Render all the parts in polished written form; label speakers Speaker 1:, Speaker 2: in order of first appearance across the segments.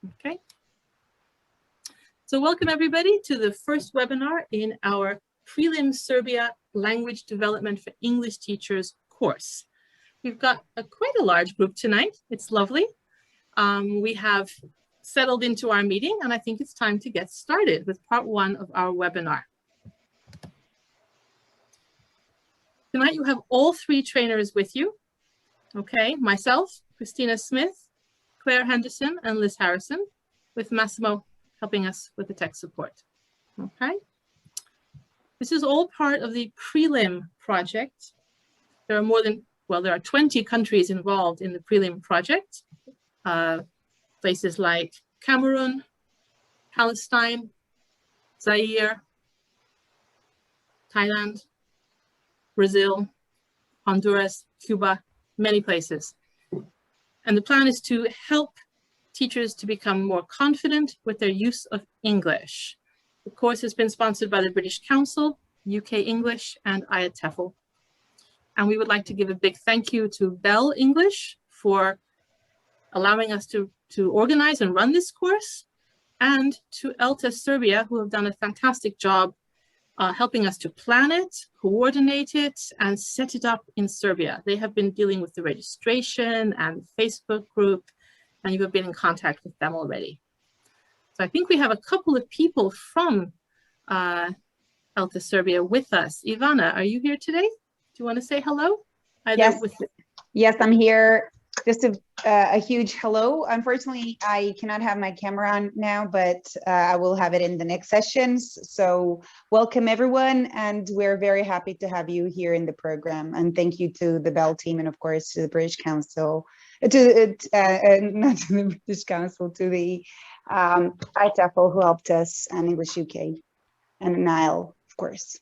Speaker 1: Okay. So welcome everybody to the first webinar in our Prelim Serbia Language Development for English Teachers course. We've got quite a large group tonight. It's lovely. We have settled into our meeting and I think it's time to get started with part one of our webinar. Tonight you have all three trainers with you. Okay, myself, Christina Smith, Claire Henderson, and Liz Harrison, with Massimo helping us with the tech support. Okay. This is all part of the Prelim Project. There are 20 countries involved in the Prelim Project. Places like Cameroon, Palestine, Zaire, Thailand, Brazil, Honduras, Cuba, many places. And the plan is to help teachers to become more confident with their use of English. The course has been sponsored by the British Council, UK English, and IATEFL. And we would like to give a big thank you to Bell English for allowing us to organize and run this course, and to ELTA Serbia, who have done a fantastic job helping us to plan it, coordinate it, and set it up in Serbia. They have been dealing with the registration and the Facebook group, and you have been in contact with them already. So I think we have a couple of people from ELTA Serbia with us. Ivana, are you here today? Do you want to say hello?
Speaker 2: Yes, yes, I'm here. Just a huge hello. Unfortunately, I cannot have my camera on now, but I will have it in the next sessions. So welcome everyone, and we're very happy to have you here in the program. And thank you to the Bell team, and of course to the British Council, not to the British Council, to the IATEFL who helped us, and English UK, and Niall, of course.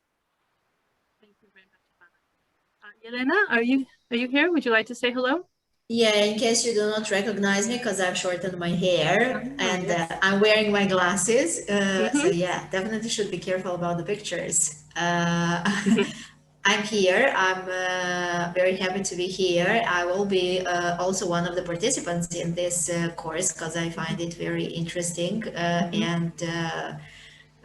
Speaker 1: Thank you very much, Yelena. Are you here? Would you like to say hello?
Speaker 3: Yeah, in case you do not recognize me, because I've shortened my hair and I'm wearing my glasses. So yeah, definitely should be careful about the pictures. I'm here. I'm very happy to be here. I will be also one of the participants in this course because I find it very interesting and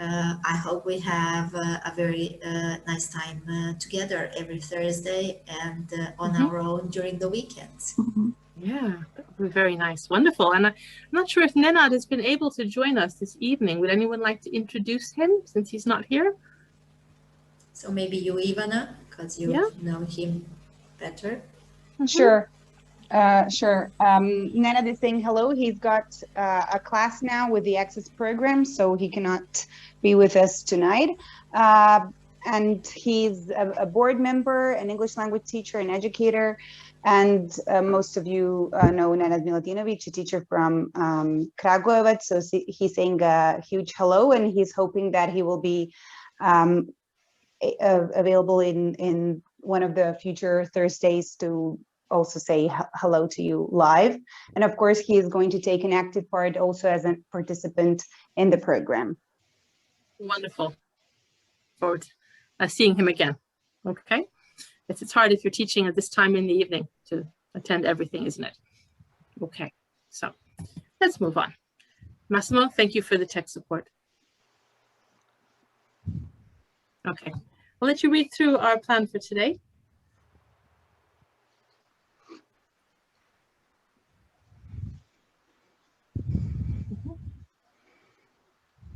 Speaker 3: I hope we have a very nice time together every Thursday and on our own during the weekends.
Speaker 1: Yeah, that would be very nice. Wonderful. And I'm not sure if Nenad has been able to join us this evening. Would anyone like to introduce him since he's not here?
Speaker 3: So maybe you, Ivana, because you know him better.
Speaker 2: Sure. Sure. Nenad is saying hello. He's got a class now with the Access program, so he cannot be with us tonight. And he's a board member, an English language teacher, an educator. And most of you know Nenad Miladinovic, a teacher from Kragujevac. So he's saying a huge hello, and he's hoping that he will be available in one of the future Thursdays to also say hello to you live. And of course, he is going to take an active part also as a participant in the program.
Speaker 1: Wonderful. Forward to seeing him again. Okay. It's hard if you're teaching at this time in the evening to attend everything, isn't it? Okay. So let's move on. Massimo, thank you for the tech support. Okay. I'll let you read through our plan for today.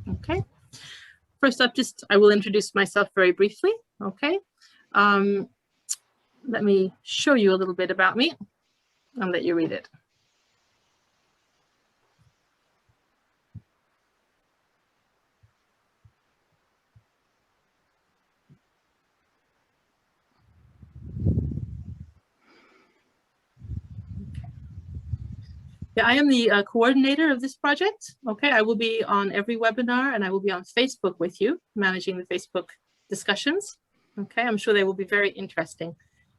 Speaker 1: Okay. First up, I will introduce myself very briefly. Okay. Let me show you a little bit about me and let you read it. Yeah, I am the coordinator of this project. Okay, I will be on every webinar and I will be on Facebook with you, managing the Facebook discussions. Okay, I'm sure they will be very interesting.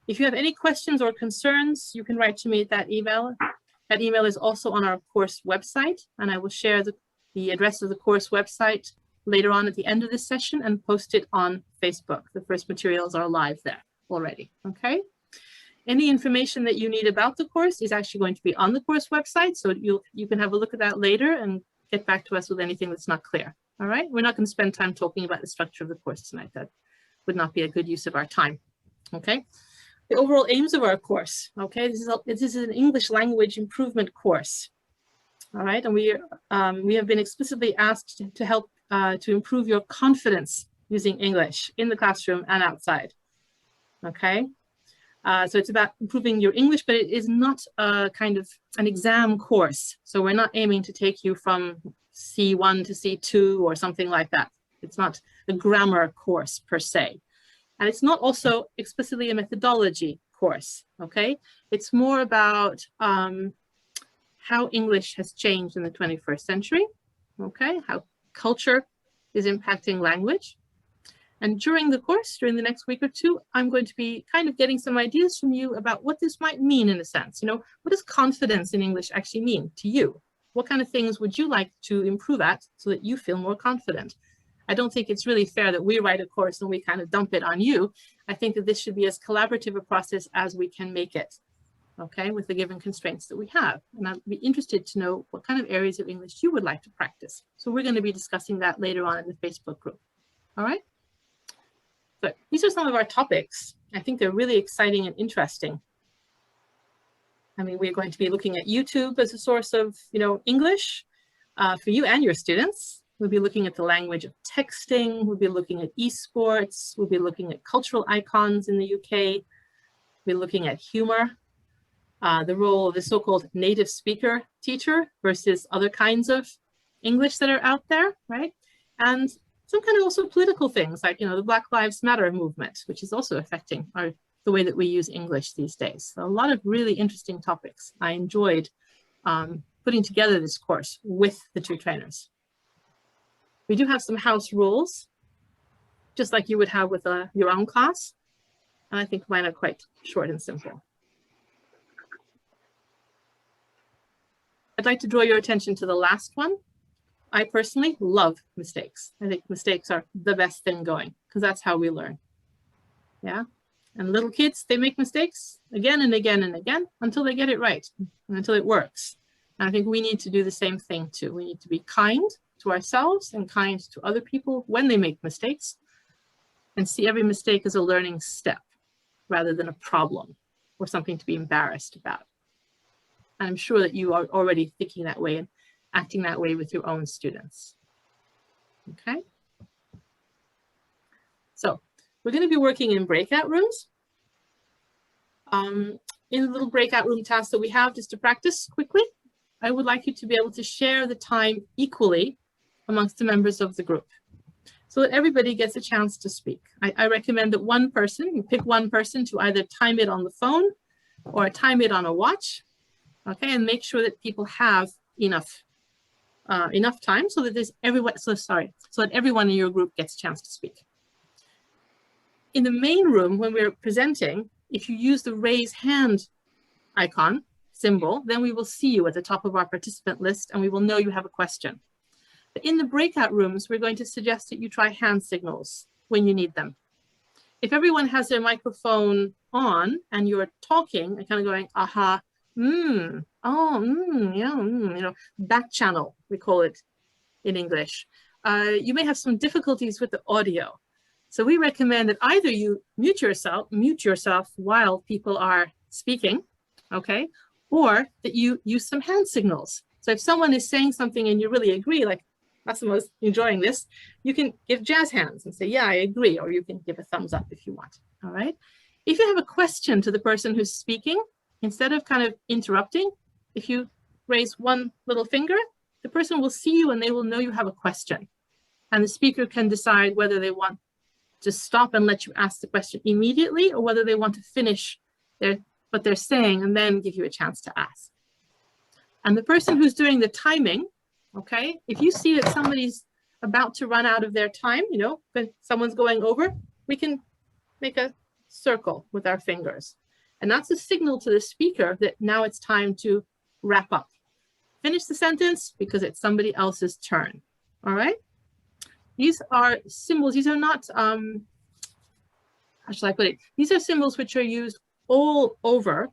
Speaker 1: If you have any questions or concerns, you can write to me at that email. That email is also on our course website, and I will share the address of the course website later on at the end of this session and post it on Facebook. The first materials are live there already, okay? Any information that you need about the course is actually going to be on the course website, so you can have a look at that later and get back to us with anything that's not clear. All right, we're not going to spend time talking about the structure of the course tonight. That would not be a good use of our time. Okay, the overall aims of our course. Okay, this is an English language improvement course. All right, and we have been explicitly asked to help to improve your confidence using English in the classroom and outside. Okay. So it's about improving your English, but it is not a kind of an exam course. So we're not aiming to take you from C1 to C2 or something like that. It's not a grammar course per se. And it's not also explicitly a methodology course, okay? It's more about how English has changed in the 21st century, okay? How culture is impacting language. And during the course, during the next week or two, I'm going to be kind of getting some ideas from you about what this might mean in a sense. You know, what does confidence in English actually mean to you? What kind of things would you like to improve at so that you feel more confident? I don't think it's really fair that we write a course and we kind of dump it on you. I think that this should be as collaborative a process as we can make it, okay, with the given constraints that we have. And I'd be interested to know what kind of areas of English you would like to practice. So we're going to be discussing that later on in the Facebook group. All right. So these are some of our topics. I think they're really exciting and interesting. I mean, we're going to be looking at YouTube as a source of, you know, English for you and your students. We'll be looking at the language of texting. We'll be looking at esports. We'll be looking at cultural icons in the UK. We'll be looking at humor, the role of the so-called native speaker teacher versus other kinds of English that are out there, right? And some kind of also political things like, you know, the Black Lives Matter movement, which is also affecting the way that we use English these days. So a lot of really interesting topics. I enjoyed putting together this course with the two trainers. We do have some house rules, just like you would have with your own class. And I think mine are quite short and simple. I'd like to draw your attention to the last one. I personally love mistakes. I think mistakes are the best thing going because that's how we learn. Yeah. And little kids, they make mistakes again and again and again until they get it right and until it works. And I think we need to do the same thing too. We need to be kind to ourselves and kind to other people when they make mistakes and see every mistake as a learning step rather than a problem or something to be embarrassed about. And I'm sure that you are already thinking that way and acting that way with your own students. Okay. So we're going to be working in breakout rooms. In the little breakout room task that we have just to practice quickly, I would like you to be able to share the time equally amongst the members of the group so that everybody gets a chance to speak. I recommend that one person, you pick one person to either time it on the phone or time it on a watch, okay, and make sure that people have enough time so that there's so that everyone in your group gets a chance to speak. In the main room, when we're presenting, if you use the raise hand icon symbol, then we will see you at the top of our participant list and we will know you have a question. But in the breakout rooms, we're going to suggest that you try hand signals when you need them. If everyone has their microphone on and you're talking and kind of going, aha, yeah, you know, back channel, we call it in English. You may have some difficulties with the audio. So we recommend that either you mute yourself while people are speaking, okay, or that you use some hand signals. So if someone is saying something and you really agree, like Massimo's enjoying this, you can give jazz hands and say, yeah, I agree, or you can give a thumbs up if you want, all right? If you have a question to the person who's speaking, instead of kind of interrupting, if you raise one little finger, the person will see you and they will know you have a question. And the speaker can decide whether they want to stop and let you ask the question immediately or whether they want to finish what they're saying and then give you a chance to ask. And the person who's doing the timing, okay, if you see that somebody's about to run out of their time, you know, when someone's going over, we can make a circle with our fingers. And that's a signal to the speaker that now it's time to wrap up. Finish the sentence because it's somebody else's turn, all right? These are symbols, these are not, how shall I put it? These are symbols which are used all over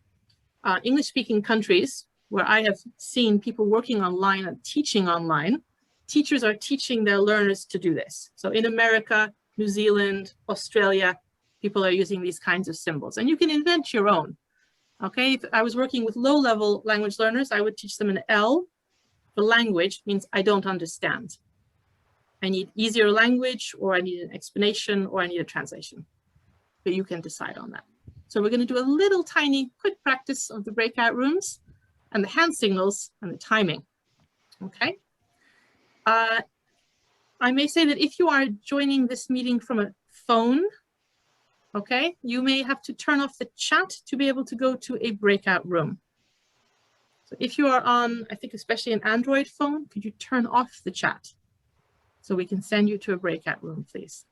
Speaker 1: English-speaking countries where I have seen people working online and teaching online, teachers are teaching their learners to do this. So in America, New Zealand, Australia, people are using these kinds of symbols, and you can invent your own. Okay, if I was working with low-level language learners, I would teach them an L. The language means I don't understand. I need easier language, or I need an explanation, or I need a translation. But you can decide on that. So we're going to do a little tiny quick practice of the breakout rooms and the hand signals and the timing. Okay. I may say that if you are joining this meeting from a phone, okay, you may have to turn off the chat to be able to go to a breakout room. So if you are on, I think especially an Android phone, could you turn off the chat so we can send you to a breakout room, please?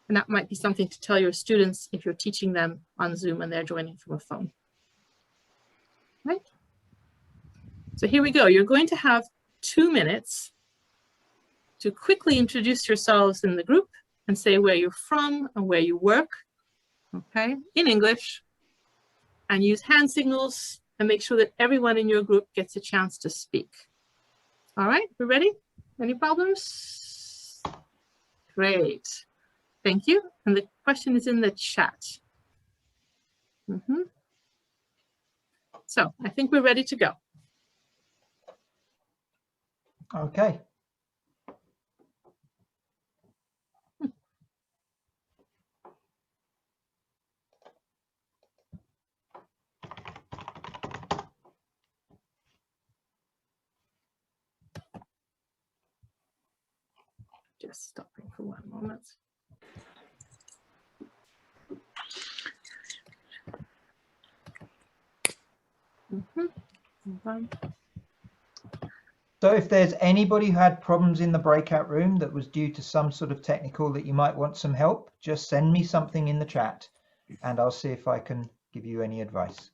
Speaker 1: And that might be something to tell your students if you're teaching them on Zoom and they're joining from a phone. Right? So here we go. You're going to have 2 minutes to quickly introduce yourselves in the group and say where you're from and where you work, okay, in English, and use hand signals and make sure that everyone in your group gets a chance to speak. All right, we ready? Any problems? Great. Thank you. And the question is in the chat. So I think we're ready to go.
Speaker 4: Okay.
Speaker 1: Just stopping for 1 moment.
Speaker 4: So if there's anybody who had problems in the breakout room that was due to some sort of technical that you might want some help, just send me something in the chat and I'll see if I can give you any advice.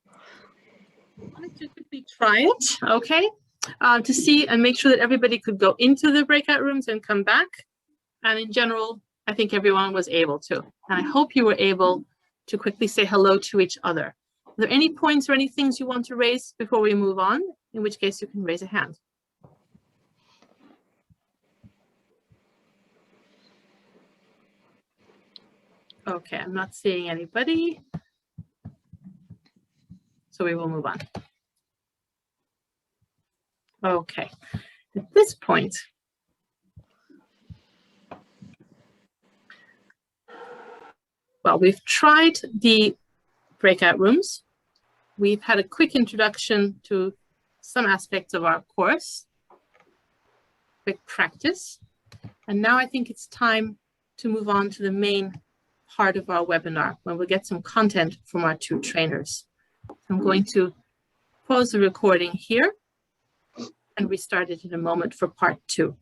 Speaker 1: I wanted to quickly try it, okay, to see and make sure that everybody could go into the breakout rooms and come back. And in general, I think everyone was able to. And I hope you were able to quickly say hello to each other. Are there any points or any things you want to raise before we move on? In which case you can raise a hand. Okay, I'm not seeing anybody. So we will move on. Okay, at this point, well, we've tried the breakout rooms. We've had a quick introduction to some aspects of our course, quick practice. And now I think it's time to move on to the main part of our webinar, when we'll get some content from our 2 trainers. I'm going to pause the recording here and restart it in a moment for part 2.